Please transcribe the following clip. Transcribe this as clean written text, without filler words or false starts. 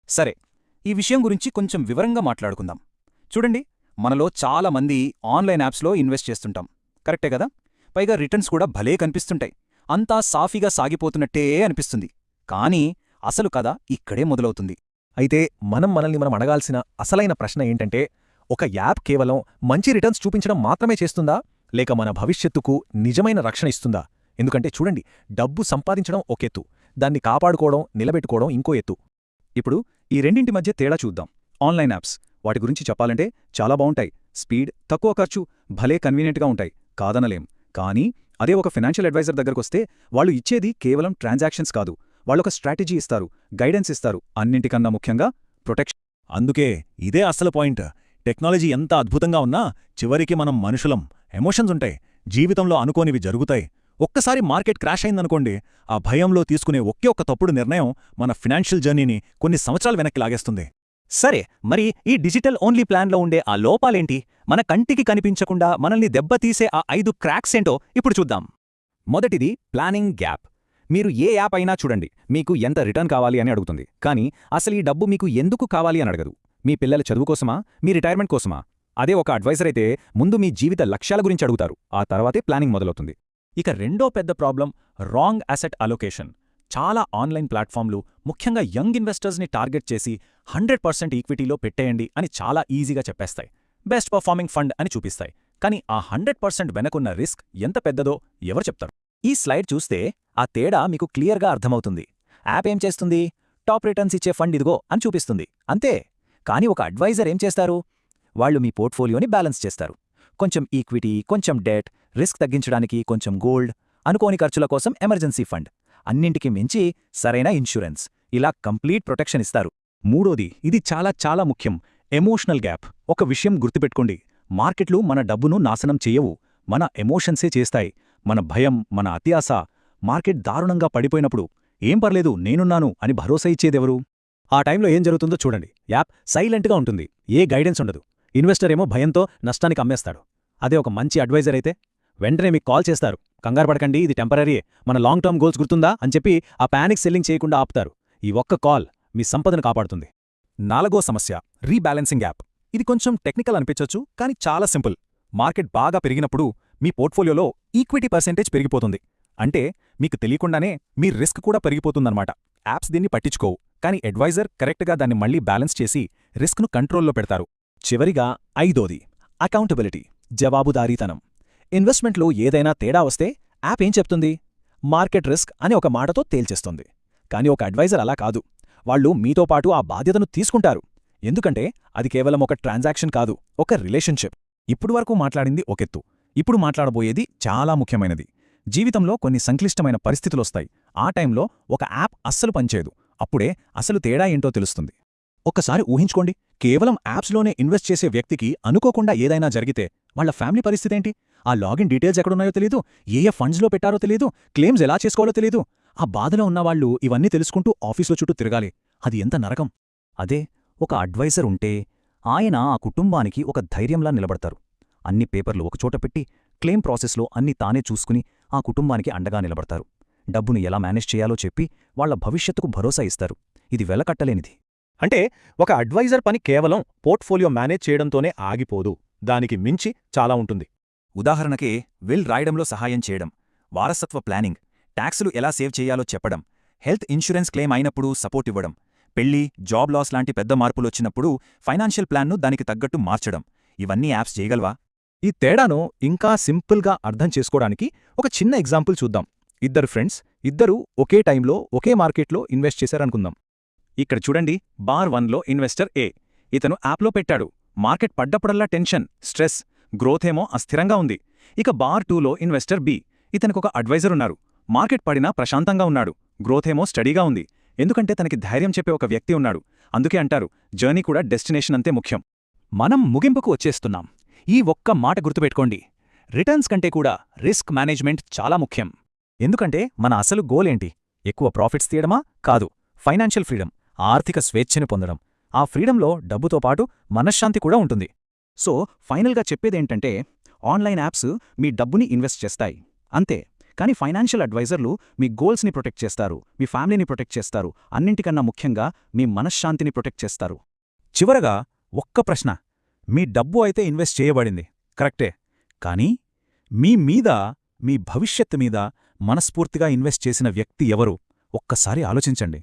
సరే, ఈ విషయం గురించి కొంచెం వివరంగా మాట్లాడుకుందాం. చూడండి, మనలో చాలా మంది ఆన్లైన్ యాప్స్లో ఇన్వెస్ట్ చేస్తుంటాం. కరెక్టే కదా? పైగా రిటర్న్స్ కూడా భలే కనిపిస్తుంటాయి. అంతా సాఫీగా సాగిపోతున్నట్టే అనిపిస్తుంది. కానీ అసలు కథ ఇక్కడే మొదలవుతుంది. అయితే మనల్ని అడగాల్సిన అసలైన ప్రశ్న ఏంటంటే, ఒక యాప్ కేవలం మంచి రిటర్న్స్ చూపించడం మాత్రమే చేస్తుందా, లేక మన భవిష్యత్తుకు నిజమైన రక్షణ ఇస్తుందా? ఎందుకంటే చూడండి, డబ్బు సంపాదించడం ఒకెత్తు, దాన్ని కాపాడుకోవడం, నిలబెట్టుకోవడం ఇంకో ఎత్తు. ఇప్పుడు ఈ రెండింటి మధ్య తేడా చూద్దాం. ఆన్లైన్ యాప్స్, వాటి గురించి చెప్పాలంటే చాలా బావుంటాయి. స్పీడ్, తక్కువ ఖర్చు, భలే కన్వీనియంట్గా ఉంటాయి, కాదనలేం. కానీ అదే ఒక ఫైనాన్షియల్ అడ్వైజర్ దగ్గరకొస్తే వాళ్ళు ఇచ్చేది కేవలం ట్రాన్సాక్షన్స్ కాదు, వాళ్ళొక స్ట్రాటజీ ఇస్తారు, గైడెన్స్ ఇస్తారు, అన్నింటికన్నా ముఖ్యంగా ప్రొటెక్షన్. అందుకే ఇదే అసలు పాయింట్. టెక్నాలజీ ఎంత అద్భుతంగా ఉన్నా చివరికి మనం మనుషులం, ఎమోషన్స్ ఉంటాయి, జీవితంలో అనుకోనివి జరుగుతాయి. ఒక్కసారి మార్కెట్ క్రాష్ అయిందనుకోండి, ఆ భయంలో తీసుకునే ఒకే ఒక్క తప్పుడు నిర్ణయం మన ఫినాన్షియల్ జర్నీని కొన్ని సంవత్సరాలు వెనక్కి లాగేస్తుంది. సరే, మరి ఈ డిజిటల్ ఓన్లీ ప్లాన్లో ఉండే ఆ లోపాలేంటి? మన కంటికి కనిపించకుండా మనల్ని దెబ్బతీసే ఆ 5 క్రాక్స్ ఏంటో ఇప్పుడు చూద్దాం. మొదటిది ప్లానింగ్ గ్యాప్. మీరు ఏ యాప్ అయినా చూడండి, మీకు ఎంత రిటర్న్ కావాలి అని అడుగుతుంది, కానీ అసలు ఈ డబ్బు మీకు ఎందుకు కావాలి అని అడగదు. మీ పిల్లల చదువు కోసమా, మీ రిటైర్మెంట్ కోసమా? అదే ఒక అడ్వైజర్ అయితే ముందు మీ జీవిత లక్ష్యాల గురించి అడుగుతారు, ఆ తర్వాతే ప్లానింగ్ మొదలవుతుంది. ఇక రెండో పెద్ద ప్రాబ్లం రాంగ్ అసెట్ అలొకేషన్. చాలా ఆన్లైన్ ప్లాట్ఫామ్లు ముఖ్యంగా యంగ్ ఇన్వెస్టర్స్ని టార్గెట్ చేసి 100% ఈక్విటీలో పెట్టేయండి అని చాలా ఈజీగా చెప్పేస్తాయి. బెస్ట్ పర్ఫార్మింగ్ ఫండ్ అని చూపిస్తాయి. కానీ ఆ 100% వెనకున్న రిస్క్ ఎంత పెద్దదో ఎవరు చెప్తారు? ఈ స్లైడ్ చూస్తే ఆ తేడా మీకు క్లియర్గా అర్థమవుతుంది. యాప్ ఏం చేస్తుంది? టాప్ రిటర్న్స్ ఇచ్చే ఫండ్ ఇదిగో అని చూపిస్తుంది, అంతే. కానీ ఒక అడ్వైజర్ ఏం చేస్తారు? వాళ్ళు మీ పోర్ట్ఫోలియోని బ్యాలెన్స్ చేస్తారు. కొంచెం ఈక్విటీ, కొంచెం డెట్, రిస్క్ తగ్గించడానికి కొంచెం గోల్డ్, అనుకోని ఖర్చుల కోసం ఎమర్జెన్సీ ఫండ్, అన్నింటికి మించి సరైన ఇన్సూరెన్స్, ఇలా కంప్లీట్ ప్రొటెక్షన్ ఇస్తారు. మూడోది, ఇది చాలా చాలా ముఖ్యం, ఎమోషనల్ గ్యాప్. ఒక విషయం గుర్తుపెట్టుకోండి, మార్కెట్లు మన డబ్బును నాశనం చెయ్యవు, మన ఎమోషన్సే చేస్తాయి. మన భయం, మన అత్యాశ. మార్కెట్ దారుణంగా పడిపోయినప్పుడు ఏం పర్లేదు నేనున్నాను అని భరోసా ఇచ్చేదెవరు? ఆ టైంలో ఏం జరుగుతుందో చూడండి. యాప్ సైలెంట్గా ఉంటుంది, ఏ గైడెన్స్ ఉండదు. ఇన్వెస్టర్ ఏమో భయంతో నష్టానికి అమ్మేస్తాడు. అదే ఒక మంచి అడ్వైజర్ అయితే వెంటనే మీకు కాల్ చేస్తారు, కంగారు పడకండి, ఇది టెంపరరీ, మన లాంగ్ టర్మ్ గోల్స్ గుర్తుందా అని చెప్పి ఆ పానిక్ సెల్లింగ్ చేయకుండా ఆపుతారు. ఈ ఒక్క కాల్ మీ సంపదను కాపాడుతుంది. నాలుగో సమస్య రీబ్యాలెన్సింగ్ గ్యాప్. ఇది కొంచెం టెక్నికల్ అనిపించొచ్చు, కానీ చాలా సింపుల్. మార్కెట్ బాగా పెరిగినప్పుడు మీ పోర్ట్ఫోలియోలో ఈక్విటీ పర్సెంటేజ్ పెరిగిపోతుంది. అంటే మీకు తెలియకుండానే మీ రిస్క్ కూడా పెరిగిపోతుందన్నమాట. యాప్స్ దీన్ని పట్టించుకోవు, కానీ అడ్వైజర్ కరెక్ట్గా దాన్ని మళ్లీ బ్యాలెన్స్ చేసి రిస్క్ను కంట్రోల్లో పెడతారు. చివరిగా ఐదోది అకౌంటబిలిటీ, జవాబుదారీతనం. ఇన్వెస్ట్మెంట్లో ఏదైనా తేడా వస్తే యాప్ ఏం చెప్తుంది? మార్కెట్ రిస్క్ అని ఒక మాటతో తేల్చేస్తుంది. కానీ ఒక అడ్వైజర్ అలా కాదు, వాళ్ళు మీతో పాటు ఆ బాధ్యతను తీసుకుంటారు. ఎందుకంటే అది కేవలం ఒక ట్రాన్సాక్షన్ కాదు, ఒక రిలేషన్షిప్. ఇప్పుడు వరకు మాట్లాడింది ఒకెత్తు, ఇప్పుడు మాట్లాడబోయేది చాలా ముఖ్యమైనది. జీవితంలో కొన్ని సంక్లిష్టమైన పరిస్థితులొస్తాయి. ఆ టైంలో ఒక యాప్ అస్సలు పనిచేయదు. అప్పుడే అసలు తేడా ఏంటో తెలుస్తుంది. ఒక్కసారి ఊహించుకోండి, కేవలం యాప్స్లోనే ఇన్వెస్ట్ చేసే వ్యక్తికి అనుకోకుండా ఏదైనా జరిగితే వాళ్ళ ఫ్యామిలీ పరిస్థితేంటి? ఆ లాగిన్ డీటెయిల్స్ ఎక్కడున్నాయో తెలీదు, ఏ ఫండ్స్లో పెట్టారో తెలీదు, క్లెయిమ్స్ ఎలా చేసుకోవాలో తెలీదు. ఆ బాధలో ఉన్నవాళ్లు ఇవన్నీ తెలుసుకుంటూ ఆఫీసులో చుట్టూ తిరగాలి. అది ఎంత నరకం! అదే ఒక అడ్వైజర్ ఉంటే ఆయన ఆ కుటుంబానికి ఒక ధైర్యంలా నిలబడతారు. అన్ని పేపర్లు ఒకచోట పెట్టి క్లెయిమ్ ప్రాసెస్లో అన్ని తానే చూసుకుని ఆ కుటుంబానికి అండగా నిలబడతారు. డబ్బును ఎలా మేనేజ్ చేయాలో చెప్పి వాళ్ల భవిష్యత్తుకు భరోసా ఇస్తారు. ఇది వెలకట్టలేనిది. అంటే ఒక అడ్వైజర్ పని కేవలం పోర్ట్ఫోలియో మేనేజ్ చేయడంతోనే ఆగిపోదు, దానికి మించి చాలా ఉంటుంది. ఉదాహరణకే విల్ రాయడంలో సహాయం చేయడం, వారసత్వ ప్లానింగ్, ట్యాక్సులు ఎలా సేవ్ చేయాలో చెప్పడం, హెల్త్ ఇన్సూరెన్స్ క్లెయిమ్ అయినప్పుడు సపోర్ట్ ఇవ్వడం, పెళ్లి, జాబ్ లాస్ లాంటి పెద్ద మార్పులొచ్చినప్పుడు ఫైనాన్షియల్ ప్లాన్ను దానికి తగ్గట్టు మార్చడం. ఇవన్నీ యాప్స్ చేయగలవా? ఈ తేడాను ఇంకా సింపుల్గా అర్థం చేసుకోవడానికి ఒక చిన్న ఎగ్జాంపుల్ చూద్దాం. ఇద్దరు ఫ్రెండ్స్, ఇద్దరూ ఒకే టైంలో ఒకే మార్కెట్లో ఇన్వెస్ట్ చేశారనుకుందాం. ఇక్కడ చూడండి, బార్ 1లో ఇన్వెస్టర్ ఏ. ఇతను యాప్లో పెట్టాడు. మార్కెట్ పడ్డప్పుడల్లా టెన్షన్, స్ట్రెస్, గ్రోత్ ఏమో అస్థిరంగా ఉంది. ఇక బార్ 2లో ఇన్వెస్టర్ బి. ఇతనికొక అడ్వైజర్ ఉన్నారు. మార్కెట్ పడినా ప్రశాంతంగా ఉన్నాడు, గ్రోత్ ఏమో స్టడీగా ఉంది. ఎందుకంటే తనకి ధైర్యం చెప్పే ఒక వ్యక్తి ఉన్నాడు. అందుకే అంటారు, జర్నీ కూడా డెస్టినేషన్ అంతే ముఖ్యం. మనం ముగింపుకు వచ్చేస్తున్నాం. ఈ ఒక్క మాట గుర్తుపెట్టుకోండి, రిటర్న్స్ కంటే కూడా రిస్క్ మేనేజ్మెంట్ చాలా ముఖ్యం. ఎందుకంటే మన అసలు గోలేంటి? ఎక్కువ ప్రాఫిట్స్ తీయడమా? కాదు, ఫైనాన్షియల్ ఫ్రీడమ్, ఆర్థిక స్వేచ్ఛని పొందడం. ఆ ఫ్రీడంలో డబ్బుతో పాటు మనశ్శాంతి కూడా ఉంటుంది. సో ఫైనల్గా చెప్పేదేంటంటే, ఆన్లైన్ యాప్స్ మీ డబ్బుని ఇన్వెస్ట్ చేస్తాయి అంతే, కానీ ఫైనాన్షియల్ అడ్వైజర్లు మీ గోల్స్ని ప్రొటెక్ట్ చేస్తారు, మీ ఫ్యామిలీని ప్రొటెక్ట్ చేస్తారు, అన్నింటికన్నా ముఖ్యంగా మీ మనశ్శాంతిని ప్రొటెక్ట్ చేస్తారు. చివరగా ఒక్క ప్రశ్న. మీ డబ్బు అయితే ఇన్వెస్ట్ చేయబడింది, కరెక్టే. కానీ మీ మీద, మీ భవిష్యత్తు మీద మనస్ఫూర్తిగా ఇన్వెస్ట్ చేసిన వ్యక్తి ఎవరు? ఒక్కసారి ఆలోచించండి.